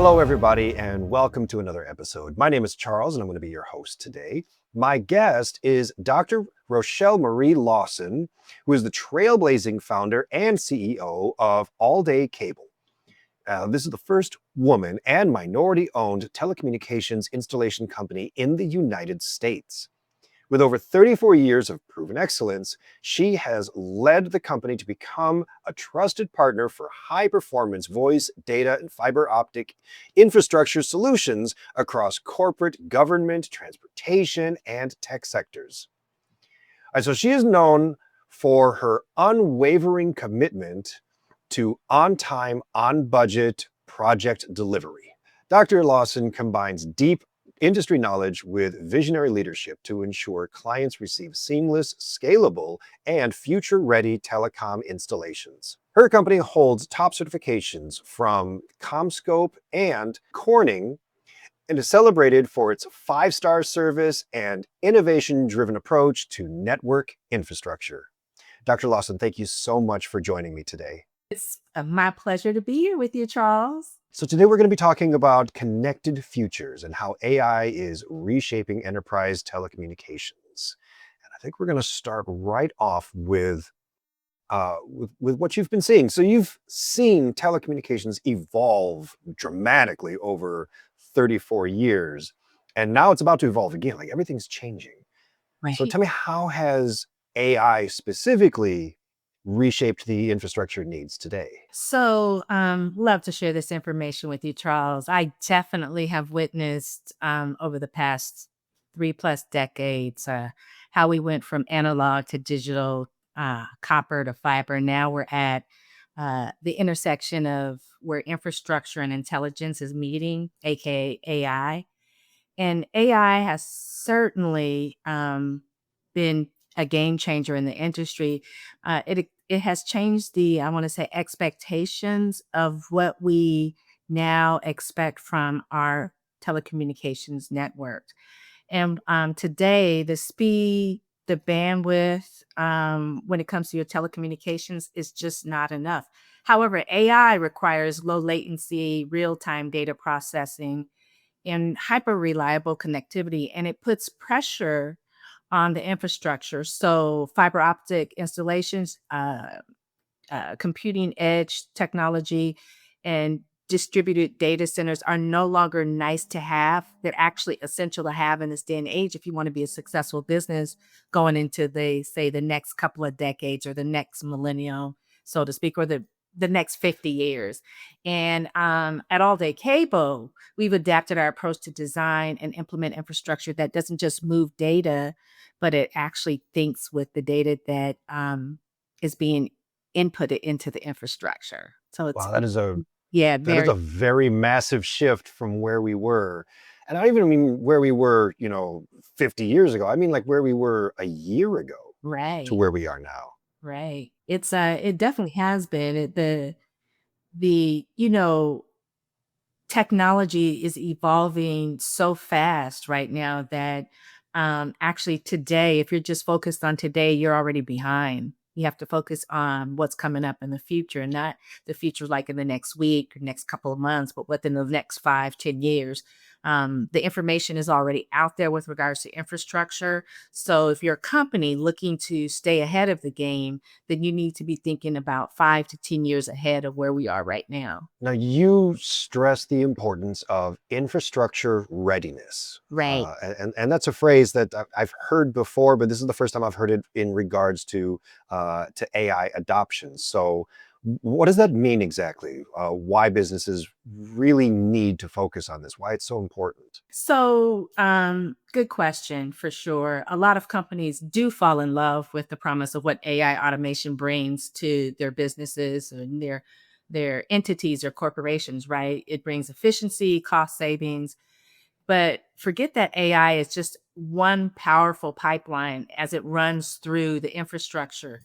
Hello, everybody, and welcome to another episode. My name is Charles, and I'm going to be your host today. My guest is Dr. Rochel Marie Lawson, who is the trailblazing founder and CEO of All Day Cable. This is the first woman and minority-owned telecommunications installation company in the United States. With over 34 years of proven excellence, she has led the company to become a trusted partner for high-performance voice, data, and fiber optic infrastructure solutions across corporate, government, transportation, and tech sectors. So she is known for her unwavering commitment to on-time, on-budget project delivery. Dr. Lawson combines deep industry knowledge with visionary leadership to ensure clients receive seamless, scalable, and future-ready telecom installations. Her company holds top certifications from CommScope and Corning and is celebrated for its 5-star service and innovation-driven approach to network infrastructure. Dr. Lawson, thank you so much for joining me today. It's my pleasure to be here with you, Charles. So today we're going to be talking about connected futures and how AI is reshaping enterprise telecommunications. And I think we're going to start right off with what you've been seeing. So you've seen telecommunications evolve dramatically over 34 years, and now it's about to evolve again. Like everything's changing. Right. So tell me, how has AI specifically reshaped the infrastructure needs today? So, love to share this information with you, Charles. I definitely have witnessed over the past 3+ decades how we went from analog to digital, copper to fiber. Now we're at the intersection of where infrastructure and intelligence is meeting, aka AI. And AI has certainly been a game changer in the industry. It has changed the, I want to say, expectations of what we now expect from our telecommunications network. And today, the speed, the bandwidth, when it comes to your telecommunications, is just not enough. However, AI requires low latency, real time data processing, and hyper reliable connectivity, and it puts pressure on the infrastructure. So, fiber optic installations, computing edge technology, and distributed data centers are no longer nice to have. They're actually essential to have in this day and age if you want to be a successful business going into the next couple of decades or the next millennium, so to speak, or the next 50 years. And at All Day Cable, we've adapted our approach to design and implement infrastructure that doesn't just move data, but it actually thinks with the data that is being inputted into the infrastructure. So it's Wow, that is a yeah, that is very a very massive shift from where we were. And I don't even mean where we were, 50 years ago. I mean like where we were a year ago to right, where we are now. right. It's it definitely has been the technology is evolving so fast right now that actually today, if you're just focused on today, you're already behind. You have to focus on what's coming up in the future, and not the future like in the next week or next couple of months, but within the next 5, 10 years. The information is already out there with regards to infrastructure. So if you're a company looking to stay ahead of the game, then you need to be thinking about 5 to 10 years ahead of where we are right now. Now, you stress the importance of infrastructure readiness. Right. And that's a phrase that I've heard before, but this is the first time I've heard it in regards to AI adoption. So what does that mean exactly? Why businesses really need to focus on this? Why it's so important? So, good question for sure. A lot of companies do fall in love with the promise of what AI automation brings to their businesses and their entities or corporations, right? It brings efficiency, cost savings, but forget that AI is just one powerful pipeline as it runs through the infrastructure.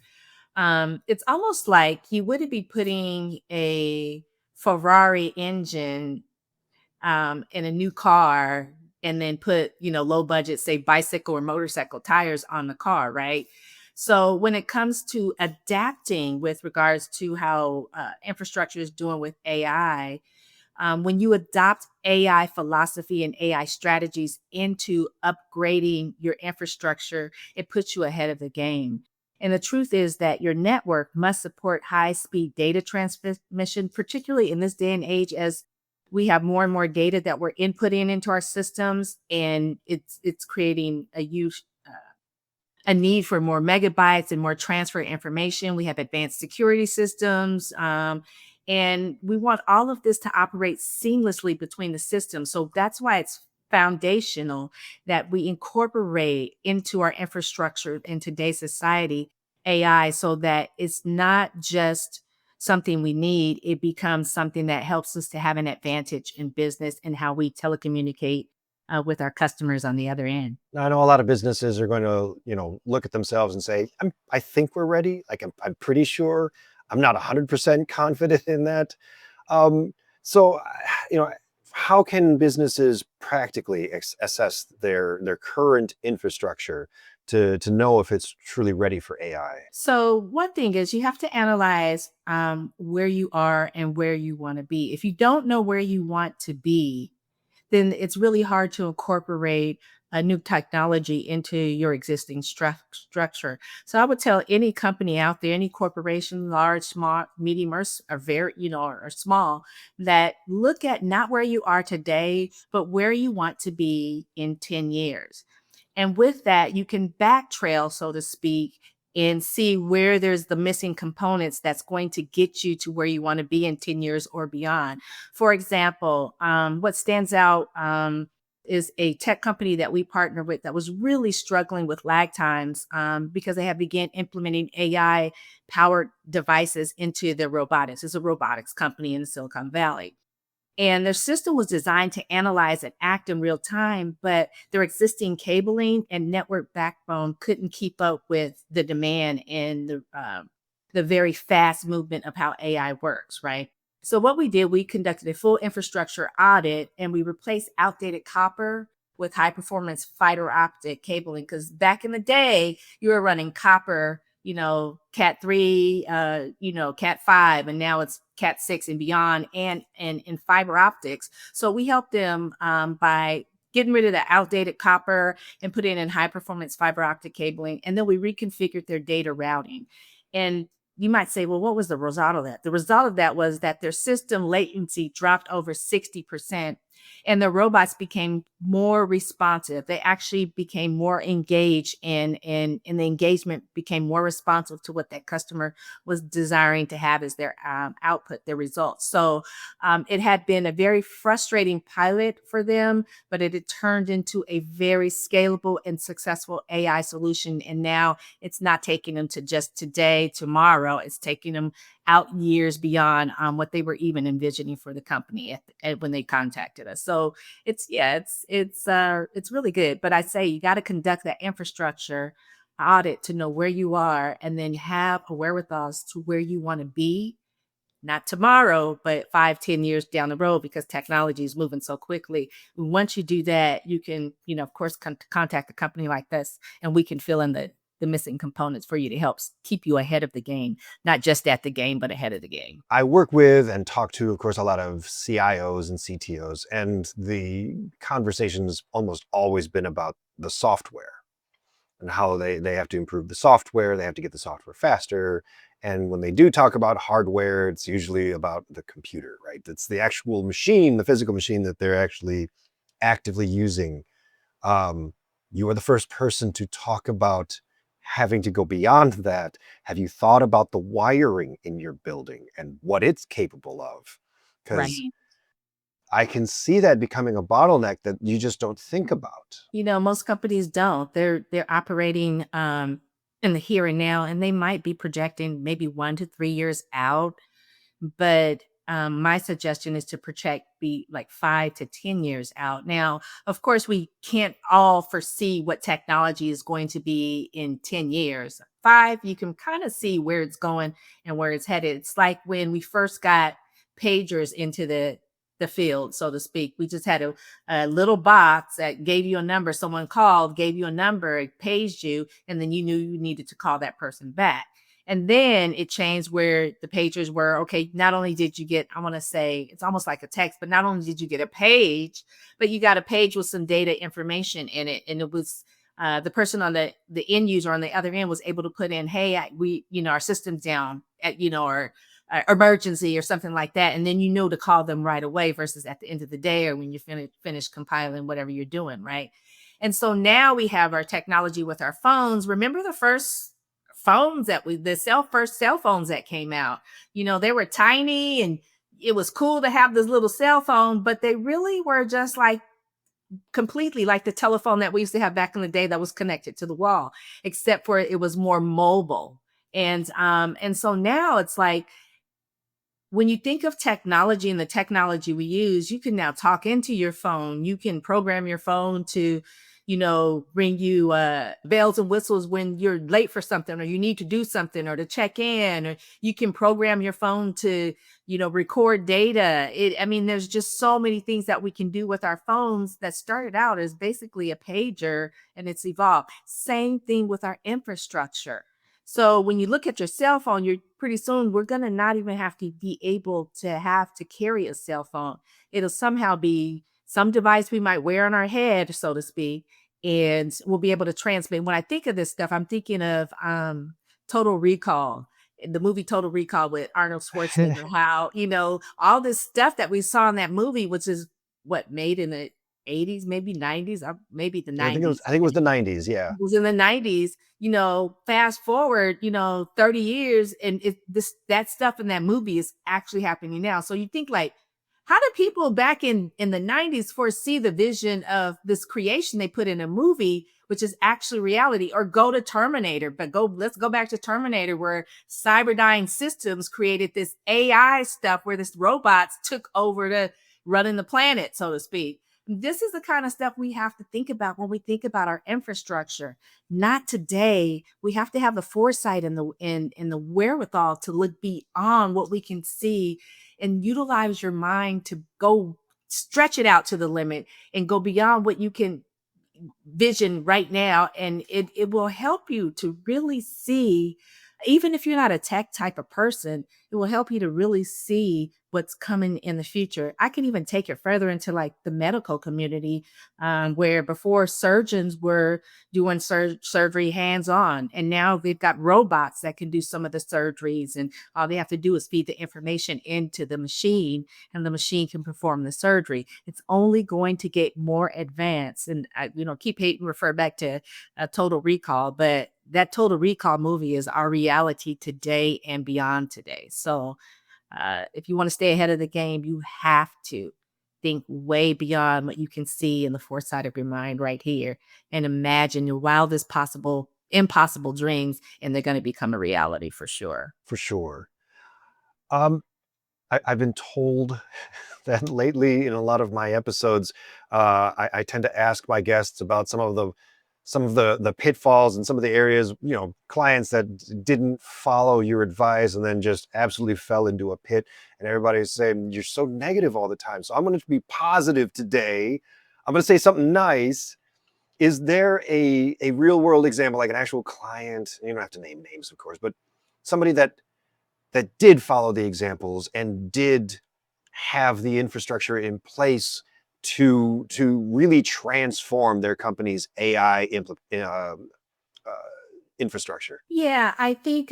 It's almost like you wouldn't be putting a Ferrari engine in a new car and then put, low budget, say bicycle or motorcycle tires on the car, right? So when it comes to adapting with regards to how infrastructure is doing with AI, When you adopt AI philosophy and AI strategies into upgrading your infrastructure, it puts you ahead of the game. And the truth is that your network must support high speed data transmission, particularly in this day and age, as we have more and more data that we're inputting into our systems, and it's creating a huge a need for more megabytes and more transfer information. We have advanced security systems, and we want all of this to operate seamlessly between the systems. So that's why it's foundational that we incorporate into our infrastructure in today's society AI, so that it's not just something we need, it becomes something that helps us to have an advantage in business and how we telecommunicate with our customers on the other end. Now, I know a lot of businesses are going to, look at themselves and say, I think we're ready. Like, I'm pretty sure. I'm not 100% confident in that. So, you know, how can businesses practically assess their current infrastructure to know if it's truly ready for AI? So, one thing is you have to analyze where you are and where you want to be. If you don't know where you want to be, then it's really hard to incorporate a new technology into your existing structure. So I would tell any company out there, any corporation, large, small, medium, or very, or small, that look at not where you are today, but where you want to be in 10 years. And with that, you can back trail, so to speak, and see where there's the missing components that's going to get you to where you want to be in 10 years or beyond. For example, what stands out is a tech company that we partner with that was really struggling with lag times because they have began implementing AI powered devices into their robotics. It's a robotics company in Silicon Valley. And their system was designed to analyze and act in real time, but their existing cabling and network backbone couldn't keep up with the demand and the very fast movement of how AI works, right? So what we did, we conducted a full infrastructure audit and we replaced outdated copper with high performance fiber optic cabling. Because back in the day, you were running copper, cat 3, cat 5, and now it's cat 6 and beyond, and in fiber optics. So we helped them by getting rid of the outdated copper and putting in high performance fiber optic cabling. And then we reconfigured their data routing. And you might say, well, what was the result of that? The result of that was that their system latency dropped over 60%, and the robots became more responsive. They actually became more engaged, and the engagement became more responsive to what that customer was desiring to have as their output, their results. So it had been a very frustrating pilot for them, but it had turned into a very scalable and successful AI solution. And now it's not taking them to just today, tomorrow. It's taking them out years beyond what they were even envisioning for the company when they contacted us. So it's really good. But I say you got to conduct that infrastructure audit to know where you are, and then have a wherewithal to where you want to be, not tomorrow, but 5, 10 years down the road, because technology is moving so quickly. Once you do that, you can, of course, contact a company like this, and we can fill in the missing components for you to help keep you ahead of the game, not just at the game, but ahead of the game. I work with and talk to, of course, a lot of CIOs and CTOs, and the conversation's almost always been about the software and how they have to improve the software, they have to get the software faster. And when they do talk about hardware, it's usually about the computer, right? It's the actual machine, the physical machine that they're actually actively using. You are the first person to talk about having to go beyond that. Have you thought about the wiring in your building and what it's capable of? Because Right. I can see that becoming a bottleneck that you just don't think about. Most companies don't. They're operating in the here and now, and they might be projecting maybe 1 to 3 years out. But my suggestion is to project be like 5 to 10 years out. Now, of course, we can't all foresee what technology is going to be in 10 years. 5, you can kind of see where it's going and where it's headed. It's like when we first got pagers into the field, so to speak. We just had a little box that gave you a number. Someone called, gave you a number, it paged you, and then you knew you needed to call that person back. And then it changed where the pagers were, okay, not only did you get, I want to say it's almost like a text, but not only did you get a page, but you got a page with some data information in it. And it was the person on the end user on the other end was able to put in, hey, our system's down at, or emergency or something like that. And then you know to call them right away versus at the end of the day or when you finish compiling whatever you're doing, right? And so now we have our technology with our phones. Remember the first phones first cell phones that came out, they were tiny and it was cool to have this little cell phone, but they really were just like completely like the telephone that we used to have back in the day that was connected to the wall, except for it was more mobile. And so now it's like, when you think of technology and the technology we use, you can now talk into your phone. You can program your phone to, bring you bells and whistles when you're late for something or you need to do something or to check in, or you can program your phone to, record data. There's just so many things that we can do with our phones that started out as basically a pager and it's evolved. Same thing with our infrastructure. So when you look at your cell phone, you're pretty soon we're going to not even have to be able to have to carry a cell phone. It'll somehow be some device we might wear on our head, so to speak, and we'll be able to transmit. When I think of this stuff, I'm thinking of Total Recall, the movie Total Recall with Arnold Schwarzenegger, how, all this stuff that we saw in that movie, which is what made in the 80s, maybe 90s, maybe the Yeah, 90s. I think it was the 90s. Yeah. Was in the 90s, fast forward, 30 years and that stuff in that movie is actually happening now. So you think like, how do people back in the 90s foresee the vision of this creation they put in a movie, which is actually reality? Or go to Terminator, but let's go back to Terminator where Cyberdyne Systems created this AI stuff where this robots took over to running the planet, so to speak. This is the kind of stuff we have to think about when we think about our infrastructure. Not today. We have to have the foresight and the wherewithal to look beyond what we can see and utilize your mind to go stretch it out to the limit and go beyond what you can vision right now. And it will help you to really see, even if you're not a tech type of person, it will help you to really see what's coming in the future. I can even take it further into like the medical community, where before surgeons were doing surgery hands-on, and now they've got robots that can do some of the surgeries, and all they have to do is feed the information into the machine, and the machine can perform the surgery. It's only going to get more advanced, and I, keep hating refer back to Total Recall, but that Total Recall movie is our reality today and beyond today. So if you want to stay ahead of the game, you have to think way beyond what you can see in the foresight of your mind right here and imagine your wildest possible, impossible dreams, and they're going to become a reality for sure. For sure. Um, I've been told that lately in a lot of my episodes, I tend to ask my guests about some of the pitfalls and some of the areas, clients that didn't follow your advice and then just absolutely fell into a pit. And everybody's saying you're so negative all the time. So I'm going to be positive today. I'm going to say something nice. Is there a real world example, like an actual client? You don't have to name names, of course, but somebody that did follow the examples and did have the infrastructure in place to really transform their company's AI infrastructure? Yeah, I think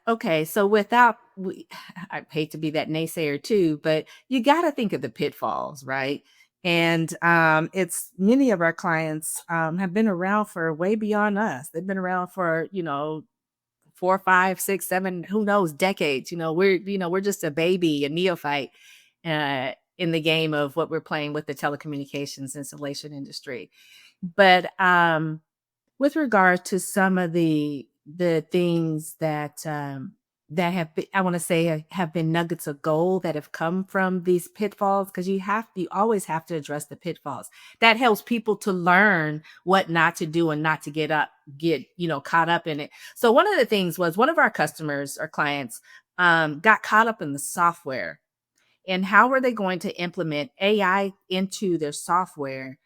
okay, so I hate to be that naysayer too, but you got to think of the pitfalls, right? And it's many of our clients have been around for way beyond us. They've been around for, 4, 5, 6, 7, who knows, decades. We're just a baby, a neophyte in the game of what we're playing with the telecommunications installation industry. But with regard to some of the things that have been, I want to say have been nuggets of gold that have come from these pitfalls, because you always have to address the pitfalls. That helps people to learn what not to do and not to get caught up in it. So one of the things was one of our customers or clients got caught up in the software, and how were they going to implement AI into their software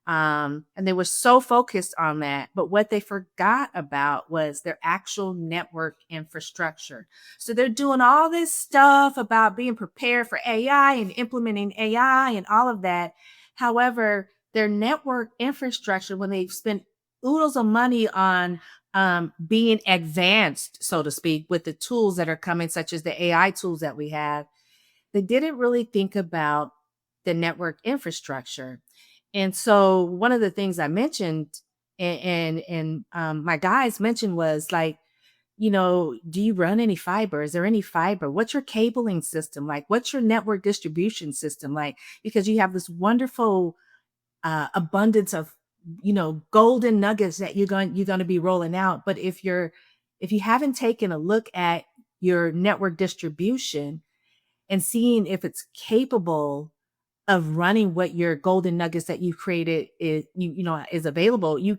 And they were so focused on that. But what they forgot about was their actual network infrastructure. So they're doing all this stuff about being prepared for AI and implementing AI and all of that. However, their network infrastructure, when they've spent oodles of money on being advanced, so to speak, with the tools that are coming, such as the AI tools that we have, they didn't really think about the network infrastructure. And so one of the things I mentioned and my guys mentioned was like, do you run any fiber? Is there any fiber? What's your cabling system like? What's your network distribution system like? Because you have this wonderful abundance of golden nuggets that you're going to be rolling out. But if you haven't taken a look at your network distribution and seeing if it's capable of running what your golden nuggets that you've created is available, you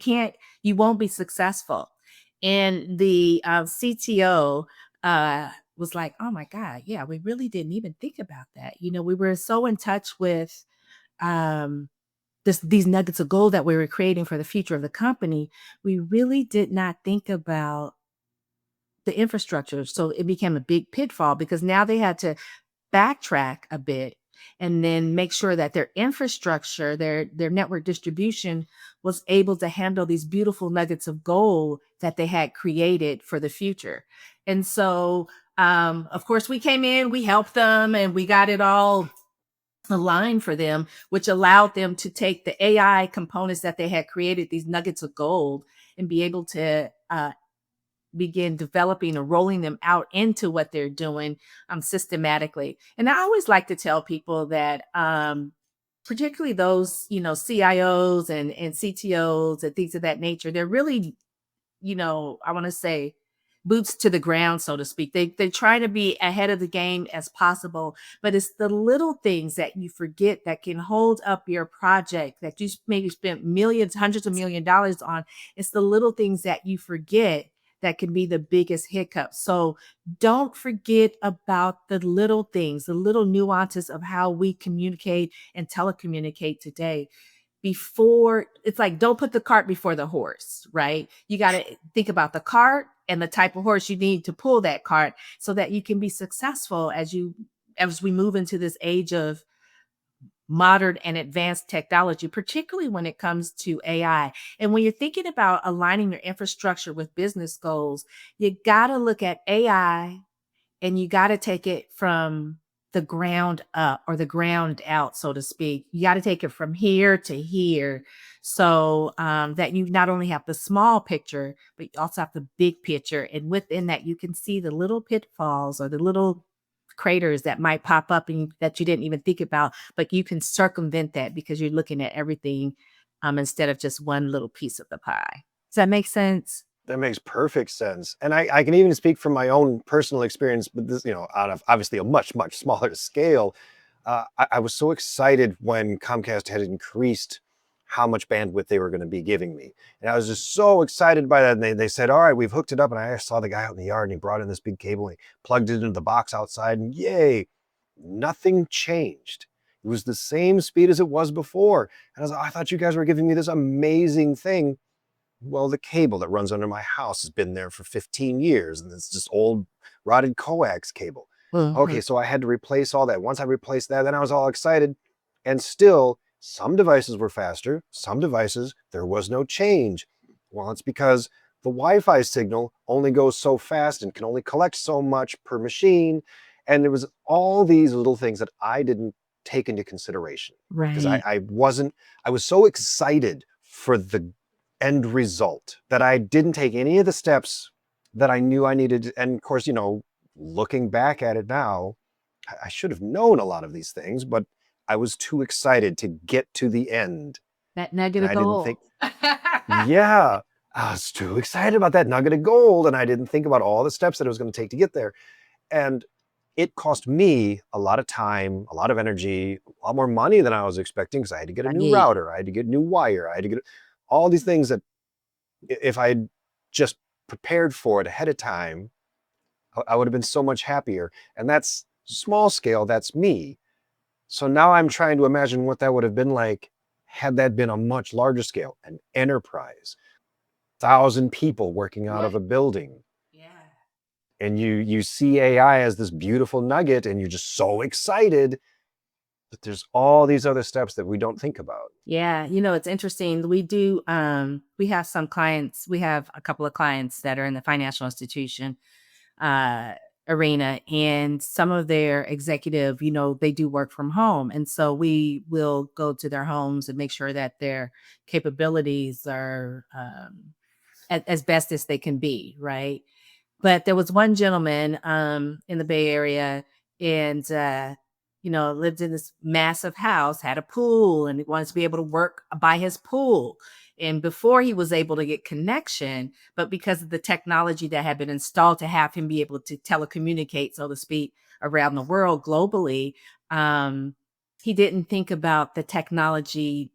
won't be successful. And the CTO was like, oh my God, yeah, we really didn't even think about that. We were so in touch with um, these nuggets of gold that we were creating for the future of the company. We really did not think about the infrastructure. So it became a big pitfall because now they had to backtrack a bit and then make sure that their infrastructure, their network distribution was able to handle these beautiful nuggets of gold that they had created for the future. And so, of course, we came in, we helped them, and we got it all aligned for them, which allowed them to take the AI components that they had created, these nuggets of gold, and be able to begin developing or rolling them out into what they're doing systematically. And I always like to tell people that, particularly those, CIOs and CTOs and things of that nature, they're really, I want to say boots to the ground, so to speak. They try to be ahead of the game as possible, but it's the little things that you forget that can hold up your project that you maybe spent millions, hundreds of $1,000,000 on. It's the little things that you forget that can be the biggest hiccup. So don't forget about the little things, the little nuances of how we communicate and telecommunicate today. Before it's like, don't put the cart before the horse, right? You got to think about the cart and the type of horse you need to pull that cart so that you can be successful as we move into this age of modern and advanced technology, particularly when it comes to AI. And when you're thinking about aligning your infrastructure with business goals, you got to look at AI and you got to take it from the ground up or the ground out, so to speak. You got to take it from here to here so that you not only have the small picture, but you also have the big picture. And within that, you can see the little pitfalls or the little craters that might pop up and that you didn't even think about, but you can circumvent that because you're looking at everything instead of just one little piece of the pie. Does that make sense? That makes perfect sense. And I can even speak from my own personal experience, but this, out of obviously a much, much smaller scale. I was so excited when Comcast had increased how much bandwidth they were going to be giving me. And I was just so excited by that. And they said, all right, we've hooked it up. And I saw the guy out in the yard and he brought in this big cable and he plugged it into the box outside and yay, nothing changed. It was the same speed as it was before. And I was like, I thought you guys were giving me this amazing thing. Well, the cable that runs under my house has been there for 15 years, and it's just old rotted coax cable. Mhm. Okay, so I had to replace all that. Once I replaced that, then I was all excited. And still, some devices were faster, some devices, there was no change. Well, it's because the Wi-Fi signal only goes so fast and can only collect so much per machine. And there was all these little things that I didn't take into consideration because Right. I was so excited for the end result that I didn't take any of the steps that I knew I needed. And of course, looking back at it now, I should have known a lot of these things, but I was too excited to get to the end. That And negative I didn't goal. think, yeah, I was too excited about that nugget of gold. And I didn't think about all the steps that it was going to take to get there. And it cost me a lot of time, a lot of energy, a lot more money than I was expecting because I had to get a new Right. router, I had to get a new wire, I had to get all these things that if I'd just prepared for it ahead of time, I would have been so much happier. And that's small scale, that's me. So now I'm trying to imagine what that would have been like had that been a much larger scale, an enterprise, 1,000 people working out of a building, Yeah. and you see AI as this beautiful nugget and you're just so excited, but there's all these other steps that we don't think about. Yeah, it's interesting. We have some clients, we have a couple of clients that are in the financial institution uh arena, and some of their executive, they do work from home. And so we will go to their homes and make sure that their capabilities are as best as they can be, right? But there was one gentleman in the Bay Area, and lived in this massive house, had a pool, and he wanted to be able to work by his pool. And before he was able to get connection, but because of the technology that had been installed to have him be able to telecommunicate, so to speak, around the world globally, um, he didn't think about the technology,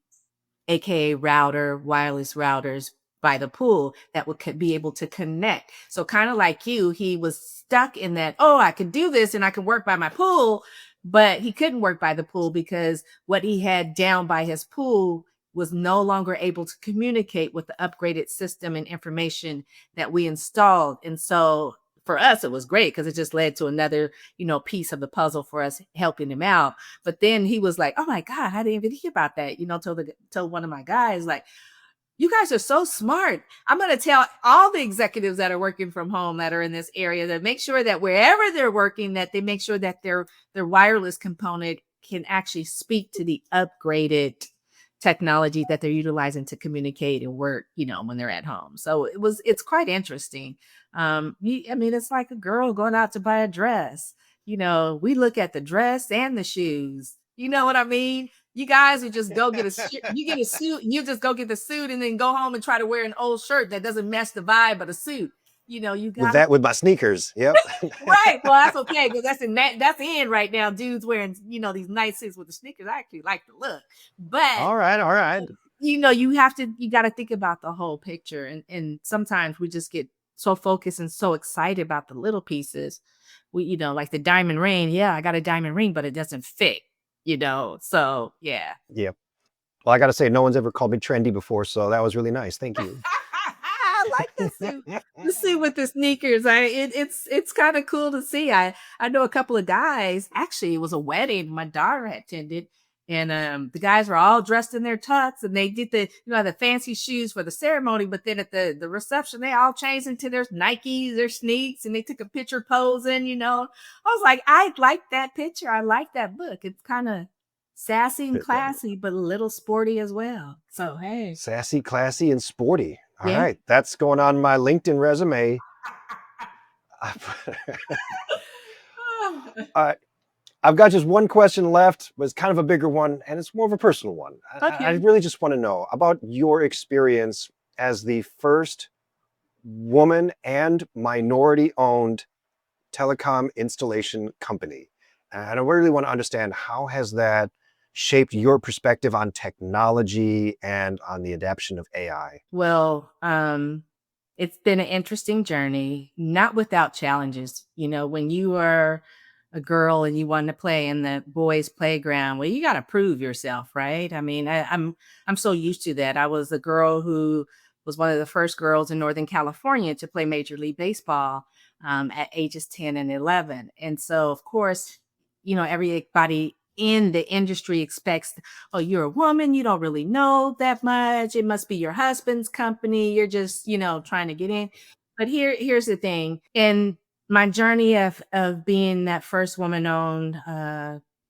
aka router, wireless routers by the pool that would be able to connect. So kind of like you, he was stuck in that, oh, I could do this and I can work by my pool, but he couldn't work by the pool because what he had down by his pool was no longer able to communicate with the upgraded system and information that we installed. And so for us, it was great because it just led to another, piece of the puzzle for us helping him out. But then he was like, "Oh my God, I didn't even think about that." Told one of my guys, like, "You guys are so smart. I'm going to tell all the executives that are working from home that are in this area to make sure that wherever they're working, that they make sure that their wireless component can actually speak to the upgraded technology that they're utilizing to communicate and work, when they're at home." So it's quite interesting. I mean, it's like a girl going out to buy a dress. We look at the dress and the shoes. You know what I mean? You guys would just go get you get a suit, you just go get the suit and then go home and try to wear an old shirt that doesn't match the vibe of the suit. You got With my sneakers, yep. right. Well, that's okay because that's in right now. Dudes wearing these nice suits with the sneakers. I actually like the look, but All right, all right. you got to think about the whole picture, and sometimes we just get so focused and so excited about the little pieces. We like the diamond ring. Yeah, I got a diamond ring, but it doesn't fit. So yeah. Yep. Well, I got to say, no one's ever called me trendy before, so that was really nice. Thank you. I like the suit. The suit with the sneakers. It's kind of cool to see. I know a couple of guys. Actually, it was a wedding my daughter had attended, and the guys were all dressed in their tux, and they did the fancy shoes for the ceremony. But then at the reception, they all changed into their Nikes, their sneaks, and they took a picture posing. I was like, I like that picture. I like that look. It's kind of sassy and classy, but a little sporty as well. So hey, Sassy, classy, and sporty. All yeah. right, that's going on my LinkedIn resume. All right, I've got just one question left, but it's kind of a bigger one, and it's more of a personal one. I Okay. really just want to know about your experience as the first woman and minority-owned telecom installation company. And I really want to understand, how has that shaped your perspective on technology and on the adoption of AI? Well, it's been an interesting journey, not without challenges. When you are a girl and you want to play in the boys' playground, well, you got to prove yourself, right? I mean, I'm so used to that. I was a girl who was one of the first girls in Northern California to play Major League Baseball at ages 10 and 11. And so, of course, everybody in the industry expects, oh, you're a woman, you don't really know that much. It must be your husband's company. You're just, trying to get in. But here's the thing. In my journey of being that first woman owned,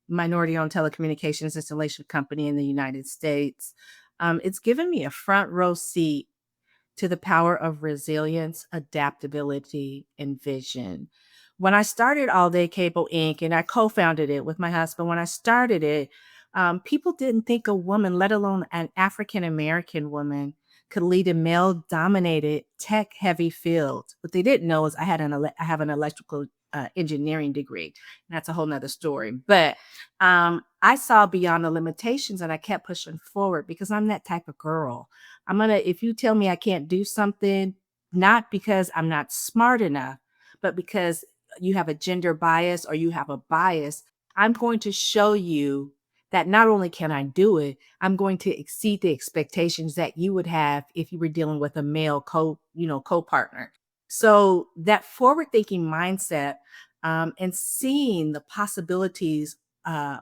minority owned telecommunications installation company in the United States, it's given me a front row seat to the power of resilience, adaptability, and vision. When I started All Day Cable Inc., and I co founded it with my husband, when I started it, people didn't think a woman, let alone an African American woman, could lead a male dominated tech heavy field. What they didn't know is I have an electrical engineering degree. And that's a whole nother story. But I saw beyond the limitations and I kept pushing forward because I'm that type of girl. If you tell me I can't do something, not because I'm not smart enough, but because you have a gender bias or you have a bias, I'm going to show you that not only can I do it, I'm going to exceed the expectations that you would have if you were dealing with a male co-partner. So that forward-thinking mindset, and seeing the possibilities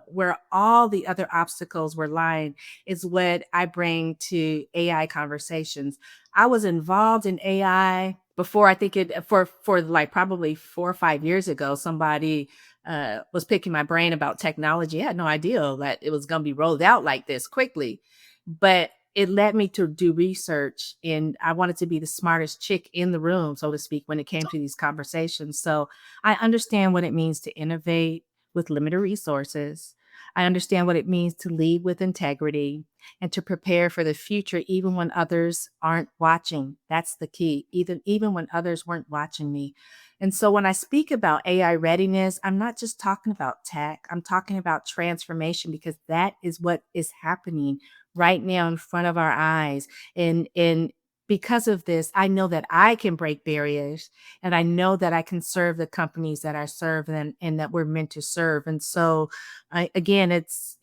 where all the other obstacles were lying is what I bring to AI conversations. I was involved in AI before. I think it for like probably 4 or 5 years ago, somebody was picking my brain about technology. I had no idea that it was going to be rolled out like this quickly, but it led me to do research, and I wanted to be the smartest chick in the room, so to speak, when it came to these conversations. So I understand what it means to innovate with limited resources. I understand what it means to lead with integrity and to prepare for the future, even when others aren't watching. That's the key, even when others weren't watching me. And so when I speak about AI readiness, I'm not just talking about tech, I'm talking about transformation, because that is what is happening right now in front of our eyes. And because of this, I know that I can break barriers, and I know that I can serve the companies that I serve and that we're meant to serve. And so again, it's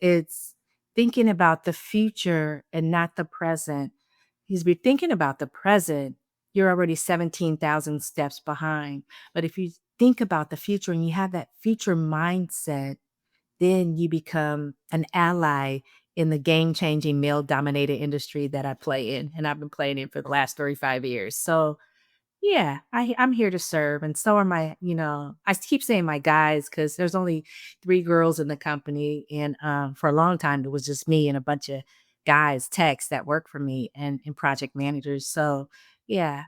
thinking about the future and not the present. Because if you're thinking about the present, you're already 17,000 steps behind. But if you think about the future and you have that future mindset, then you become an ally in the game-changing male-dominated industry that I play in, and I've been playing in for the last 35 years. So, yeah, I'm here to serve, and so are I keep saying my guys because there's only 3 girls in the company, and, for a long time, it was just me and a bunch of guys, techs that work for me and project managers. So, yeah,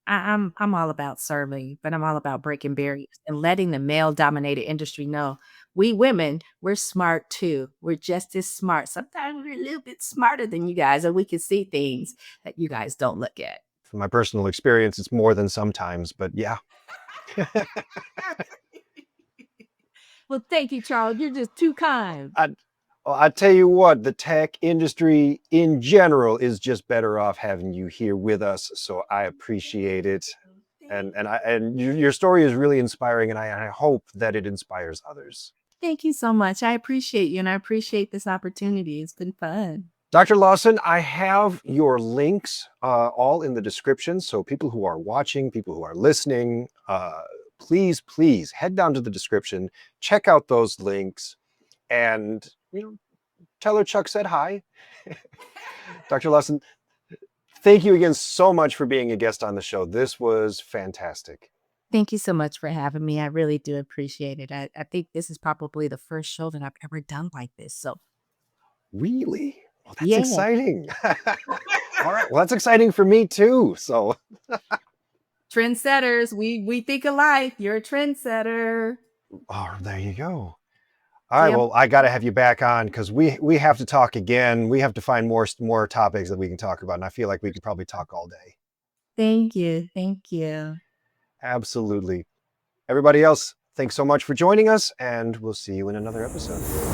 I'm all about serving, but I'm all about breaking barriers and letting the male-dominated industry know we women, we're smart too. We're just as smart. Sometimes we're a little bit smarter than you guys, and we can see things that you guys don't look at. From my personal experience, it's more than sometimes, but yeah. Well, thank you, Charles. You're just too kind. I, well, I tell you what, the tech industry in general is just better off having you here with us. So I appreciate it. And your story is really inspiring, and I hope that it inspires others. Thank you so much. I appreciate you, and I appreciate this opportunity. It's been fun. Dr. Lawson, I have your links all in the description. So people who are watching, people who are listening, please head down to the description, check out those links, and tell her Chuck said hi. Dr. Lawson, thank you again so much for being a guest on the show. This was fantastic. Thank you so much for having me. I really do appreciate it. I think this is probably the first show that I've ever done like this. So, Really? Well, that's yeah. exciting. All right. Well, that's exciting for me too. So, Trendsetters, we think alike. You're a trendsetter. oh, there you go. All right. See, Well, I got to have you back on because we have to talk again. We have to find more topics that we can talk about, and I feel like we could probably talk all day. thank you. Thank you. Absolutely. Everybody else, thanks so much for joining us, and we'll see you in another episode.